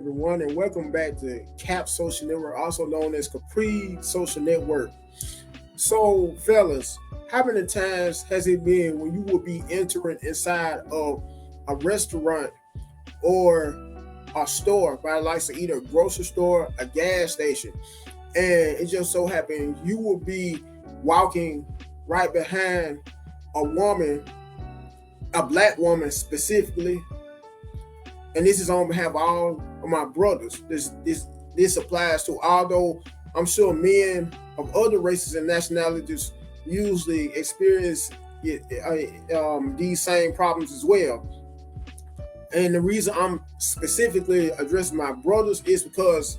everyone, and welcome back to CAP Social Network, also known as Capri Social Network. So, fellas, how many times has it been when you will be entering inside of a restaurant or a store, by the likes of either a grocery store, a gas station, and it just so happens you will be walking right behind a woman, a black woman specifically, and this is on behalf of all of my brothers. This applies to, although I'm sure men of other races and nationalities usually experience these same problems as well. And the reason I'm specifically addressing my brothers is because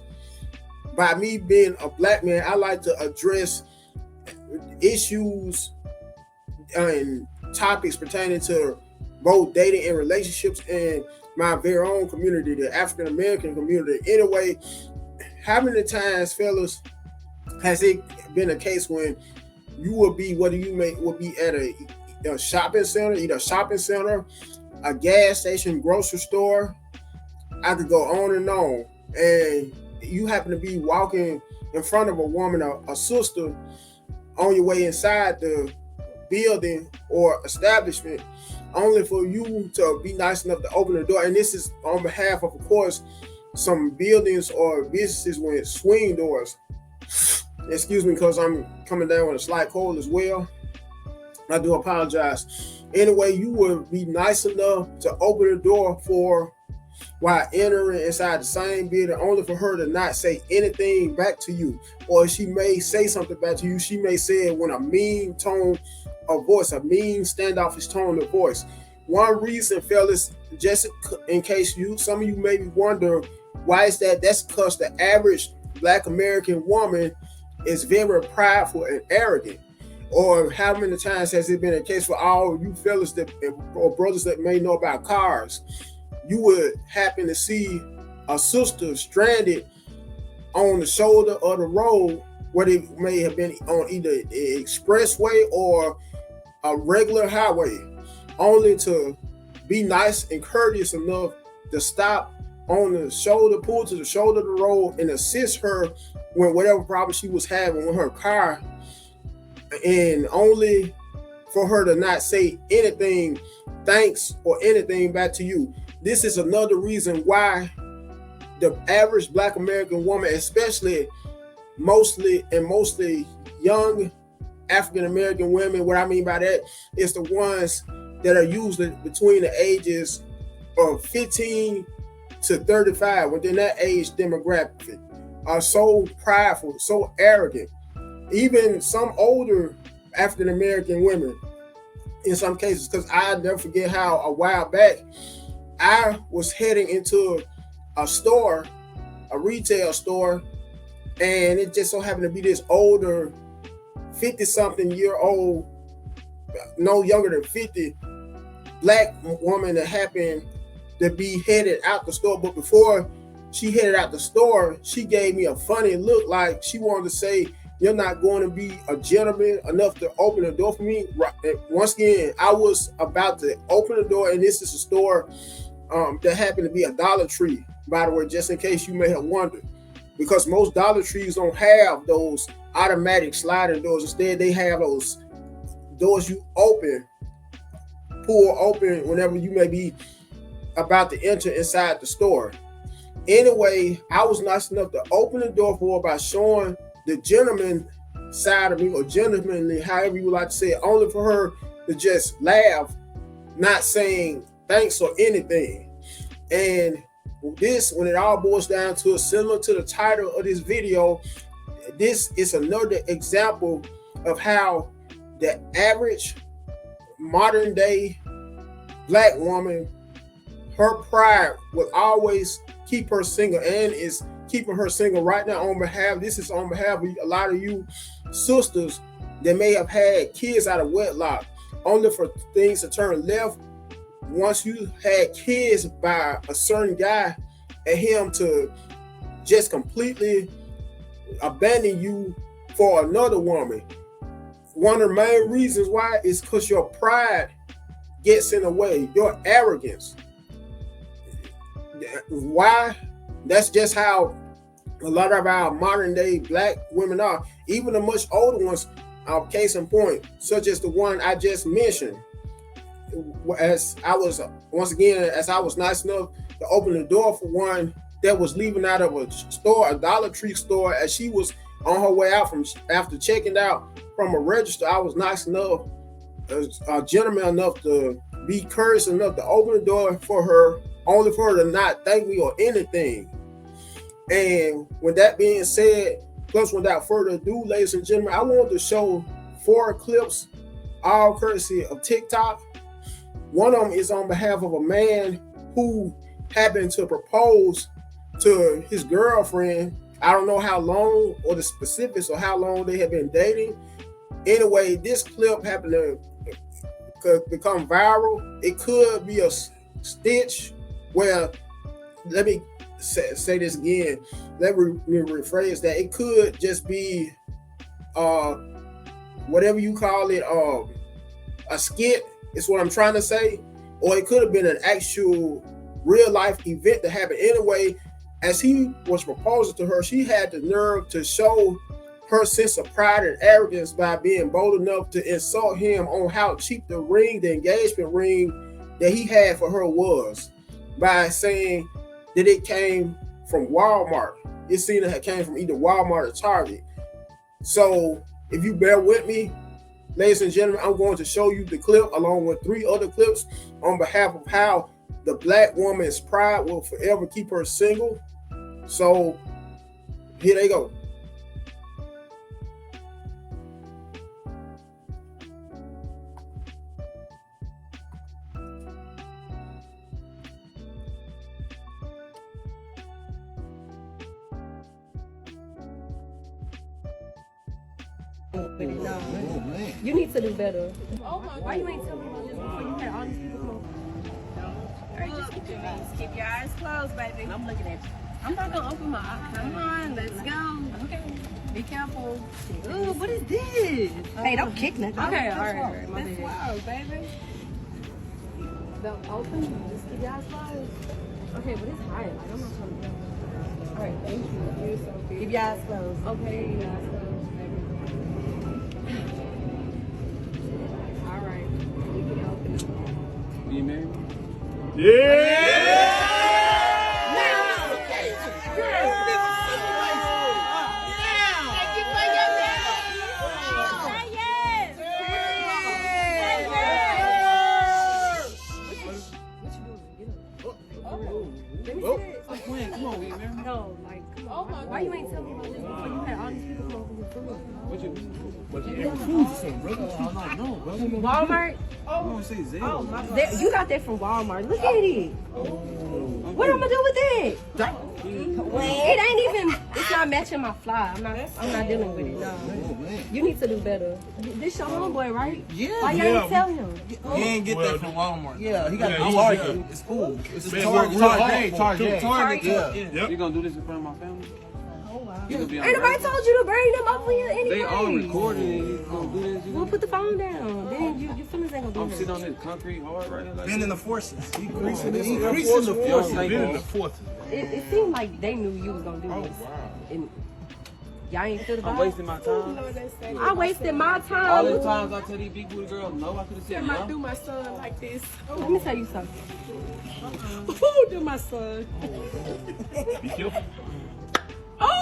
by me being a black man, I like to address issues and topics pertaining to both dating and relationships and my very own community, the African American community. Anyway, how many times, fellas, has it been a case when you will be, whether you will be at a shopping center, either a shopping center, a gas station, grocery store, I could go on, and you happen to be walking in front of a woman, a sister, on your way inside the building or establishment, only for you to be nice enough to open the door. And this is on behalf of course, some buildings or businesses with swing doors. Excuse me, because I'm coming down with a slight cold as well. I do apologize. Anyway, you would be nice enough to open the door for while entering inside the same building, only for her to not say anything back to you. Or she may say something back to you. She may say it with a mean tone of voice, a mean standoffish tone of voice. One reason, fellas, just in case some of you maybe wonder why is that, that's because the average Black American woman is very prideful and arrogant. Or how many times has it been a case for all you fellas that or brothers that may know about cars? You would happen to see a sister stranded on the shoulder of the road, where they may have been on either an expressway or a regular highway, only to be nice and courteous enough to stop on the shoulder, pull to the shoulder of the road and assist her with whatever problem she was having with her car, and only for her to not say anything, thanks, or anything back to you. This is another reason why the average Black American woman, especially mostly young African American women, what I mean by that is the ones that are usually between the ages of 15 to 35, within that age demographic, are so prideful, so arrogant. Even some older African American women, in some cases, because I never forget how a while back I was heading into a store, a retail store, and it just so happened to be this older 50-something-year-old, no younger than 50, Black woman that happened to be headed out the store. But before she headed out the store, she gave me a funny look, like she wanted to say, "You're not going to be a gentleman enough to open the door for me." Once again, I was about to open the door, and this is a store that happened to be a Dollar Tree, by the way, just in case you may have wondered, because most Dollar Trees don't have those automatic sliding doors. Instead, they have those doors you pull open whenever you may be about to enter inside the store. Anyway, I was nice enough to open the door for her by showing the gentleman side of me, or gentlemanly, however you would like to say it, only for her to just laugh, not saying thanks or anything. And this, when it all boils down to it, similar to the title of this video, this is another example of how the average modern day Black woman, her pride will always keep her single, and is keeping her single right now this is on behalf of a lot of you sisters that may have had kids out of wedlock, only for things to turn left once you had kids by a certain guy, and him to just completely abandon you for another woman. One of the main reasons why is because your pride gets in the way, your arrogance. Why? That's just how a lot of our modern day black women are. Even the much older ones, case in point, such as the one I just mentioned. As I was once again, as I was nice enough to open the door for one that was leaving out of a store, a Dollar Tree store, as she was on her way out from after checking out from a register. I was nice enough, gentleman enough to be courteous enough to open the door for her, only for her to not thank me or anything. And with that being said, plus without further ado, ladies and gentlemen, I wanted to show 4 clips, all courtesy of TikTok. One of them is on behalf of a man who happened to propose to his girlfriend. I don't know how long or the specifics or how long they have been dating. Anyway, this clip happened to become viral. It could be a stitch where, let me say this again. Let me rephrase that. It could just be whatever you call it, a skit is what I'm trying to say. Or it could have been an actual real life event that happened. Anyway, as he was proposing to her, she had the nerve to show her sense of pride and arrogance by being bold enough to insult him on how cheap the engagement ring that he had for her was, by saying that it came from Walmart. It seemed to have came from either Walmart or Target. So if you bear with me, ladies and gentlemen, I'm going to show you the clip along with 3 other clips on behalf of how the black woman's pride will forever keep her single. So here they go. No. You need to do better. Oh my! Why you ain't telling me about this before you had all these people come over? All right, just keep your eyes closed, baby. I'm looking at you. I'm not gonna open my eyes. Come on, let's go. Okay. Be careful. Ooh, what is this? Hey, don't kick nothing. Okay, all right. My bad. Wow, baby. Don't open. Just keep your eyes closed. Okay, but it's high. Like, I'm not trying to go. All right, thank you. You're so good. Keep your eyes closed. Okay, keep your eyes closed. All right. We can open it. You married? Yeah! Come on, we married? No, like, come on. Why you ain't telling me about this before you had all these people come over here? What you ever food for, brother? I'm like, no, brother. Walmart? I want to say Zell. You got that from Walmart. Look at it. What I'm gonna do with it? It ain't even. It's not matching my fly. I'm not dealing with it. No. You need to do better. This your homeboy, right? Yeah. Why you ain't tell him? He ain't get that from Walmart. Yeah, he got Yeah, a he's Target. good. It's cool. It's Man, Target. Target. Yeah. You gonna do this in front of my family? Oh wow. You gonna be on Ain't nobody record? told you to bring them up here anyway. They all recording and you gonna do this? We'll put the phone down. Then your feelings ain't gonna I'm be sitting hurt. on this concrete hard right here like Bending this. the forces. He on, greasing this the is forces. Bending the forces. It seemed like they knew you was gonna do this. And y'all ain't feel the I'm vibe? wasting my time. I wasted my All time. the times I tell these big booty girls, no, I could have said I do no. my son like this. Let me tell you something. Who do my son? Be careful. Who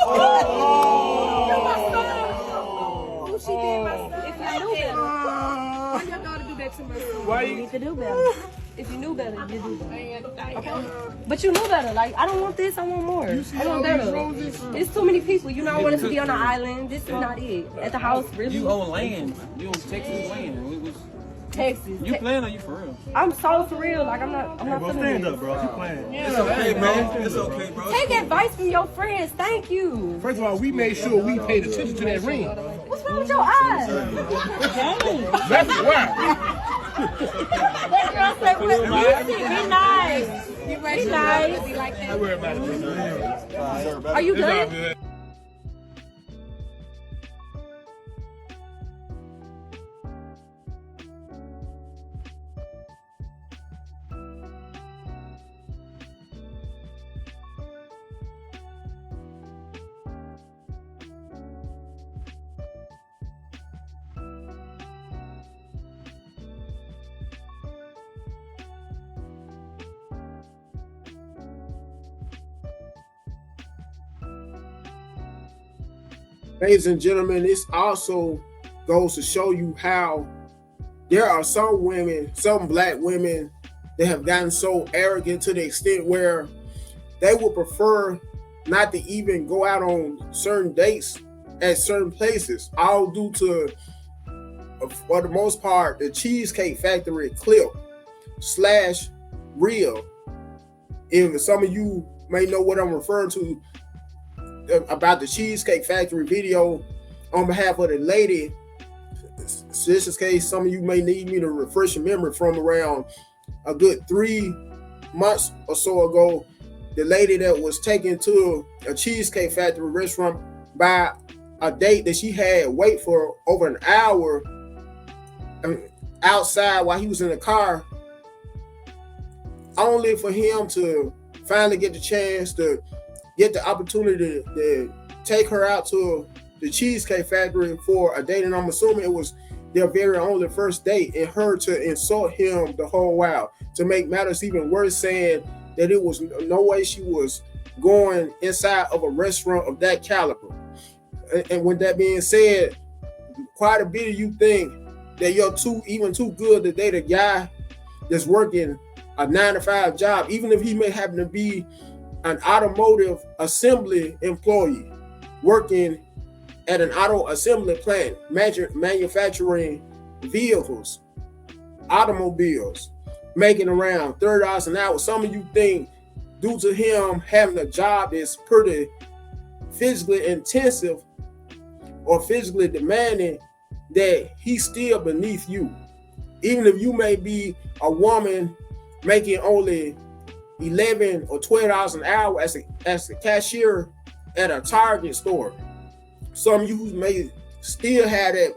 she did my son? If you knew better, Why your daughter do that to my son? you need to do better. If you knew better, you do better. Okay? But you knew better. Like, I don't want this, I want more. I want better. It's too many people. You know, I wanted to be on an island. This is not it. At the house, really. You own land. You own Texas land. Texas. You playing or you for real? I'm so for real. Like, I'm not Bro, feeling stand this. up, bro. You playing. It's okay, bro. It's okay, bro. Take advice from your friends. Thank you. First of all, we made sure we paid attention to that ring. What's wrong with your eyes? That's why. That girl said, be nice. Be nice. Don't worry about it. Are you It's all good? good. ladies and gentlemen, this also goes to show you how there are some women, some black women, that have gotten so arrogant to the extent where they would prefer not to even go out on certain dates at certain places, all due to, for the most part, the Cheesecake Factory clip / reel. If some of you may know what I'm referring to about the Cheesecake Factory video, on behalf of the lady, this is case some of you may need me to refresh your memory, from around a good 3 months or so ago, the lady that was taken to a Cheesecake Factory restaurant by a date that she had wait for over an hour outside while he was in the car, only for him to finally get the chance to get the opportunity to take her out to the Cheesecake Factory for a date. And I'm assuming it was their very only first date, and her to insult him the whole while. To make matters even worse, saying that it was no way she was going inside of a restaurant of that caliber. And with that being said, quite a bit of you think that you're even too good to date a guy that's working a 9-to-5 job, even if he may happen to be an automotive assembly employee working at an auto assembly plant, manufacturing vehicles, automobiles, making around $30 an hour. Some of you think, due to him having a job that's pretty physically intensive or physically demanding, that he's still beneath you. Even if you may be a woman making only $11 or $12 an hour as a cashier at a Target store, some of you may still have that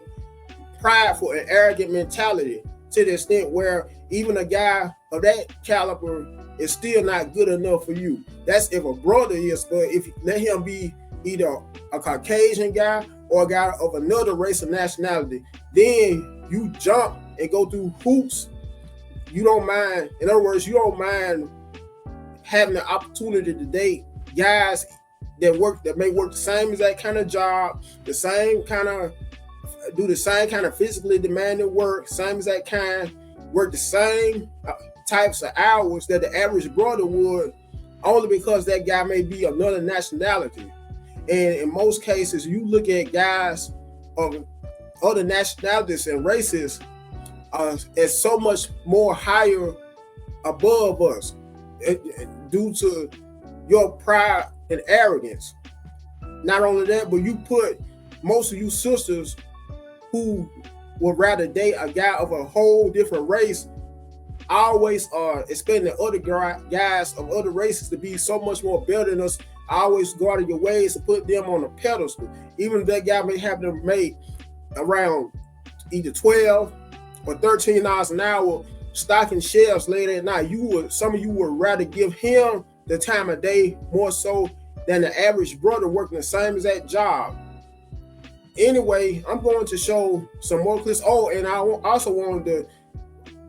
prideful and arrogant mentality, to the extent where even a guy of that caliber is still not good enough for you. That's if a brother is, but if you let him be either a Caucasian guy or a guy of another race or nationality, then you jump and go through hoops. You don't mind, in other words, you don't mind having the opportunity to date guys that may work the same as that kind of job, do the same kind of physically demanding work, same as that kind, work the same types of hours that the average brother would, only because that guy may be another nationality. And in most cases, you look at guys of other nationalities and races as so much more higher above us, due to your pride and arrogance. Not only that, but you put most of you sisters who would rather date a guy of a whole different race, always are expecting other guys of other races to be so much more better than us. Always go out of your ways to put them on a pedestal, even if that guy may have to make around either $12 or $13 an hour stocking shelves late at night. Some of you would rather give him the time of day more so than the average brother working the same as that job. Anyway, I'm going to show some more clips. Oh, and I also wanted to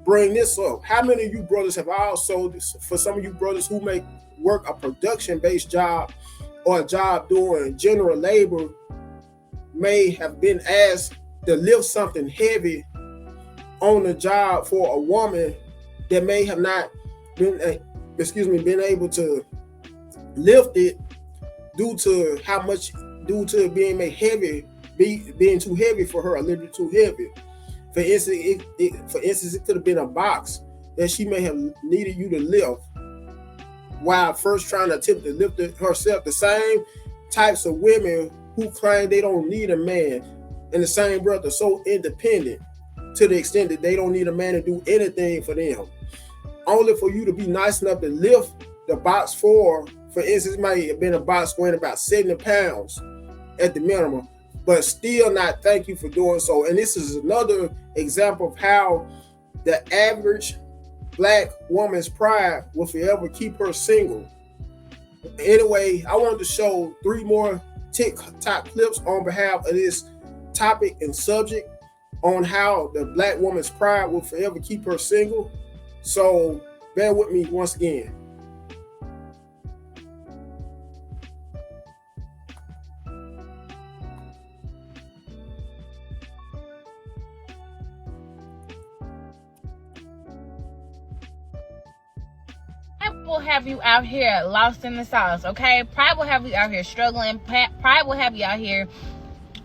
bring this up. How many of you brothers have also, for some of you brothers who may work a production-based job or a job doing general labor, may have been asked to lift something heavy on the job for a woman that may have not been able to lift it due to it being made heavy, being too heavy for her, a little bit too heavy. For instance, it could have been a box that she may have needed you to lift while first trying to attempt to lift it herself. The same types of women who claim they don't need a man, in the same breath, are so independent to the extent that they don't need a man to do anything for them, only for you to be nice enough to lift the box for instance, it might have been a box weighing about 70 pounds at the minimum, but still not thank you for doing so. And this is another example of how the average Black woman's pride will forever keep her single. Anyway, I wanted to show 3 more TikTok clips on behalf of this topic and subject on how the Black woman's pride will forever keep her single. So bear with me once again. will have you out here lost in the sauce, okay? Pride will have you out here struggling. Pride will have you out here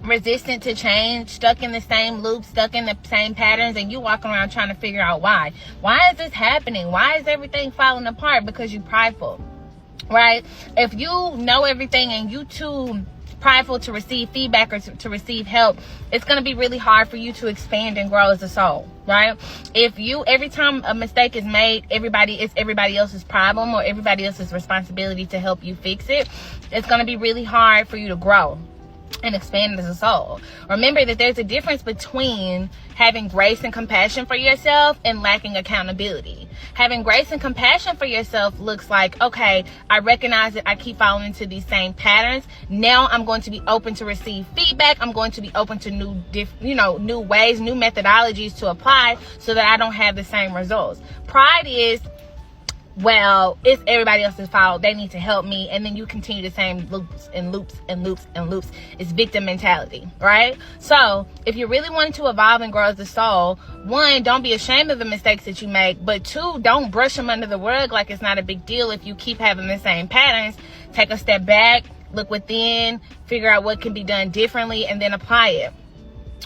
resistant to change, stuck in the same loop, stuck in the same patterns, and you walking around trying to figure out why. Why is this happening? Why is everything falling apart? Because you're prideful, right? If you know everything and you too prideful to receive feedback or to receive help, it's going to be really hard for you to expand and grow as a soul, right? If you, every time a mistake is made, it's everybody else's problem or everybody else's responsibility to help you fix it, it's going to be really hard for you to grow and expand as a soul. Remember that there's a difference between having grace and compassion for yourself and lacking accountability. Having grace and compassion for yourself looks like, okay, I recognize that I keep falling into these same patterns. Now I'm going to be open to receive feedback. I'm going to be open to new ways, new methodologies to apply so that I don't have the same results. Pride is, well, it's everybody else's fault. They need to help me. And then you continue the same loops and loops and loops and loops. It's victim mentality, right? So if you really want to evolve and grow as a soul, one, don't be ashamed of the mistakes that you make. But two, don't brush them under the rug like it's not a big deal if you keep having the same patterns. Take a step back, look within, figure out what can be done differently, and then apply it,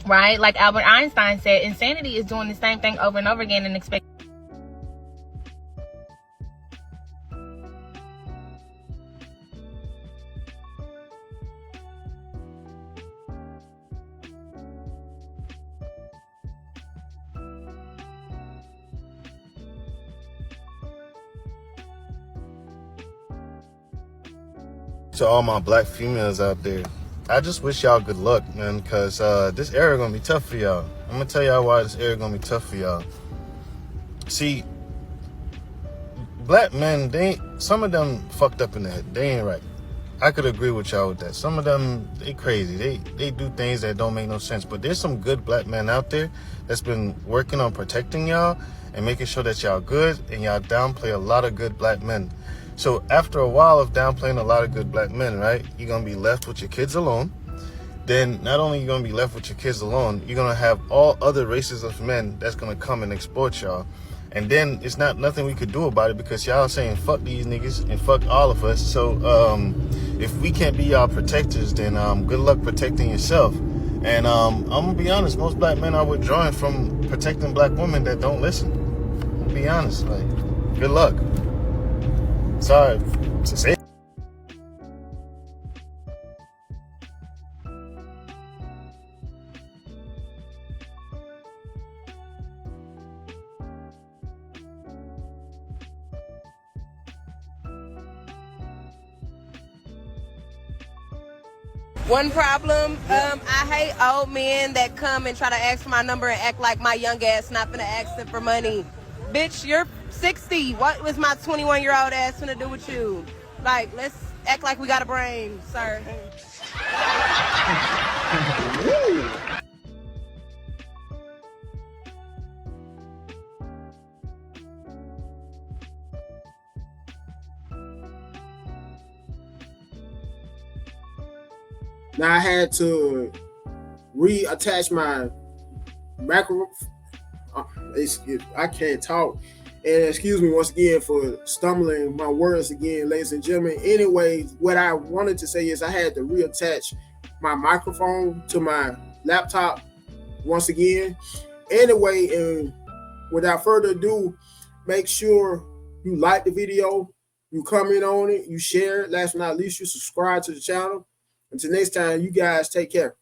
right? Like Albert Einstein said, insanity is doing the same thing over and over again and expecting. To all my black females out there, I just wish y'all good luck, man, because this era gonna be tough for y'all. I'm gonna tell y'all why this era gonna be tough for y'all. See, black men, some of them fucked up in the head. They ain't right. I could agree with y'all with that. Some of them, they crazy. They do things that don't make no sense. But there's some good black men out there that's been working on protecting y'all and making sure that y'all good, and y'all downplay a lot of good black men. So after a while of downplaying a lot of good black men, right, you're going to be left with your kids alone. Then not only are you going to be left with your kids alone, you're going to have all other races of men that's going to come and exploit y'all. And then it's nothing we could do about it because y'all saying fuck these niggas and fuck all of us. So if we can't be y'all protectors, then good luck protecting yourself. And I'm going to be honest, most black men are withdrawing from protecting black women that don't listen. I'll be honest, like, good luck. Sorry to say. One problem, I hate old men that come and try to ask for my number and act like my young ass not gonna ask them for money. Bitch, you're 60. What was my 21-year-old ass gonna do with you? Like, let's act like we got a brain, sir. Now I had to reattach my macro. I can't talk. And excuse me once again for stumbling my words again, ladies and gentlemen. Anyway, what I wanted to say is I had to reattach my microphone to my laptop once again. Anyway, and without further ado, make sure you like the video, you comment on it, you share it. Last but not least, you subscribe to the channel. Until next time, you guys take care.